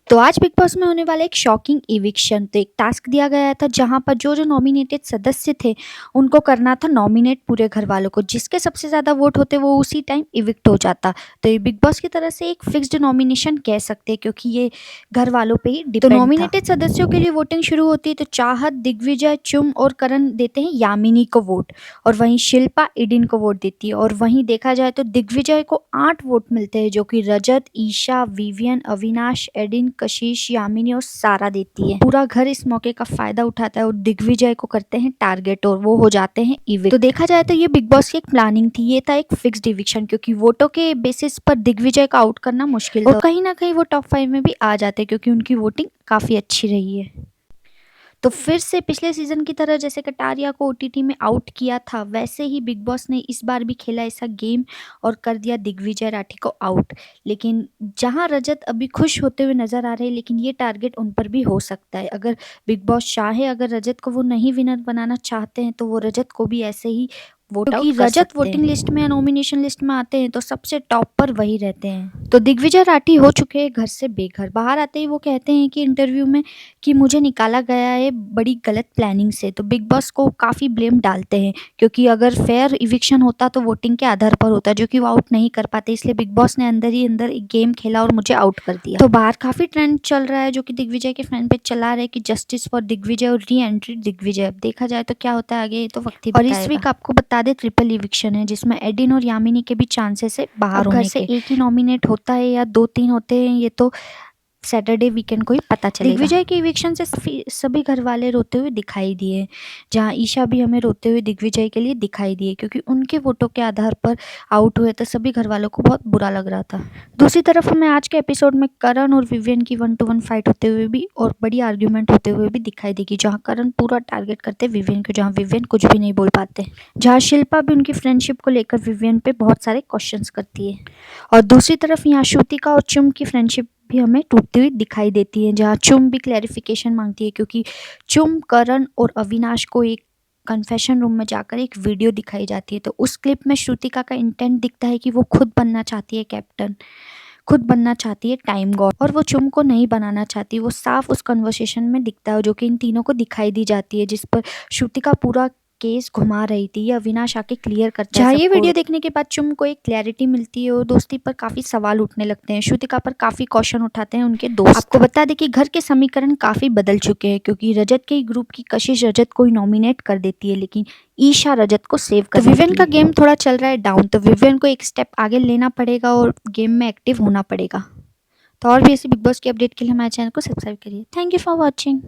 तो आज big boss में होने वाला एक शॉकिंग इविक्शन। तो एक टास्क दिया गया था जहां पर जो जो नॉमिनेटेड सदस्य थे उनको करना था नॉमिनेट पूरे घर वालों को, जिसके सबसे ज़्यादा वोट होते वो उसी टाइम इविक्ट हो जाता। तो ये बिग बॉस की तरह से एक फिक्स्ड नॉमिनेशन कह सकते हैं क्योंकि ये घर वालों पे ही डिपेंड था। नॉमिनेटेड सदस्यों के लिए वोटिंग शुरू होती है तो चाहत, दिग्विजय, चुम और करण देते हैं यामिनी को वोट, और वहीं शिल्पा एडिन को वोट देती है। और वहीं देखा जाए तो दिग्विजय को 8 वोट मिलते हैं, जो कि रजत, ईशा, विवियन, अविनाश, एडिन, कशिश, यामिनी और सारा देती है। पूरा घर इस मौके का फायदा उठाता है और दिग्विजय को करते हैं टारगेट और वो हो जाते हैं इविक्ट। तो देखा जाए तो ये बिग बॉस की एक प्लानिंग थी, ये था एक फिक्स्ड इविक्शन, क्योंकि वोटों के बेसिस पर दिग्विजय का आउट करना मुश्किल था और कहीं ना कहीं वो टॉप 5 में भी आ जाते क्योंकि उनकी वोटिंग काफी अच्छी रही है। तो फिर से पिछले सीजन की तरह जैसे कटारिया को ओटीटी में आउट किया था, वैसे ही बिग बॉस ने इस बार भी खेला ऐसा गेम और कर दिया दिग्विजय राठी को आउट। लेकिन जहां रजत अभी खुश होते हुए नजर आ रहे हैं, लेकिन ये टारगेट उन पर भी हो सकता है। अगर बिग बॉस चाहे, अगर रजत को वो नहीं विनर बनाना चाहते हैं तो वो रजत को भी ऐसे ही वोट आउट कर सकते हैं। रजत वोटिंग लिस्ट में या नॉमिनेशन लिस्ट में आते हैं तो सबसे टॉप पर वही रहते हैं। तो दिग्विजय राठी हो चुके हैं घर से बेघर। बाहर आते ही वो कहते हैं कि इंटरव्यू में कि मुझे निकाला गया है बड़ी गलत प्लानिंग से। तो बिग बॉस को काफ़ी ब्लेम डालते हैं क्योंकि अगर फेयर इविक्शन होता तो वोटिंग के आधार पर होता, जो कि वो आउट नहीं कर पाते, इसलिए बिग बॉस ने अंदर ही अंदर एक गेम खेला और मुझे आउट कर दिया। तो बाहर काफ़ी ट्रेंड चल रहा है जो कि दिग्विजय के फैन पेज चला रहे कि जस्टिस फॉर दिग्विजय और री एंट्री दिग्विजय। अब देखा जाए तो क्या होता है आगे, ये तो वक्त ही बताएगा। और इस वीक आपको बता दे ट्रिपल इविक्शन है जिसमें एडिन और यामिनी के भी चांसेस है बाहर होने के। एक ही नॉमिनेट होता है या 2-3 होते हैं, ये तो सैटरडे वीकेंड को ही पता चलेगा। दिग्विजय के इविक्शन से सभी घर वाले रोते हुए दिखाई दिए, जहां ईशा भी हमें रोते हुए दिग्विजय के लिए दिखाई दिए क्योंकि उनके वोटों के आधार पर आउट हुए तो सभी घर वालों को बहुत बुरा लग रहा था। दूसरी तरफ हमें आज के एपिसोड में करण और विवियन की 1-to-1 फाइट होते हुए भी और बड़ी आर्ग्यूमेंट होते हुए भी दिखाई देगी, जहाँ करण पूरा टारगेट करते विवियन को, जहाँ विवियन कुछ भी नहीं बोल पाते, जहाँ शिल्पा भी उनकी फ्रेंडशिप को लेकर विवियन पे बहुत सारे क्वेश्चन करती है। और दूसरी तरफ यहाँ श्रुतिका और चुम की फ्रेंडशिप भी हमें टूटती हुई दिखाई देती है, जहाँ चुम भी क्लैरिफिकेशन मांगती है क्योंकि चुम, करण और अविनाश को एक कन्फेशन रूम में जाकर एक वीडियो दिखाई जाती है। तो उस क्लिप में श्रुतिका का इंटेंट दिखता है कि वो खुद बनना चाहती है कैप्टन, खुद बनना चाहती है टाइम गॉड, और वो चुम को नहीं बनाना चाहती। वो साफ उस कन्वर्सेशन में दिखता है जो कि इन तीनों को दिखाई दी जाती है, जिस पर श्रुतिका पूरा केस घुमा रही थी, ये अविनाश आके क्लियर करता है। ये वीडियो देखने के बाद चुम को एक क्लैरिटी मिलती है और दोस्ती पर काफी सवाल उठने लगते हैं। श्रुतिका पर काफी क्वेश्चन उठाते हैं उनके दोस्त। आपको बता दें कि घर के समीकरण काफी बदल चुके हैं क्योंकि रजत के ग्रुप की कशिश रजत को नॉमिनेट कर देती है, लेकिन ईशा रजत को सेव कर। तो विवियन का गेम थोड़ा चल रहा है डाउन, तो विवियन को एक स्टेप आगे लेना पड़ेगा और गेम में एक्टिव होना पड़ेगा। तो और भी ऐसी बिग बॉस की अपडेट के लिए हमारे चैनल को सब्सक्राइब करिए। Thank you for watching.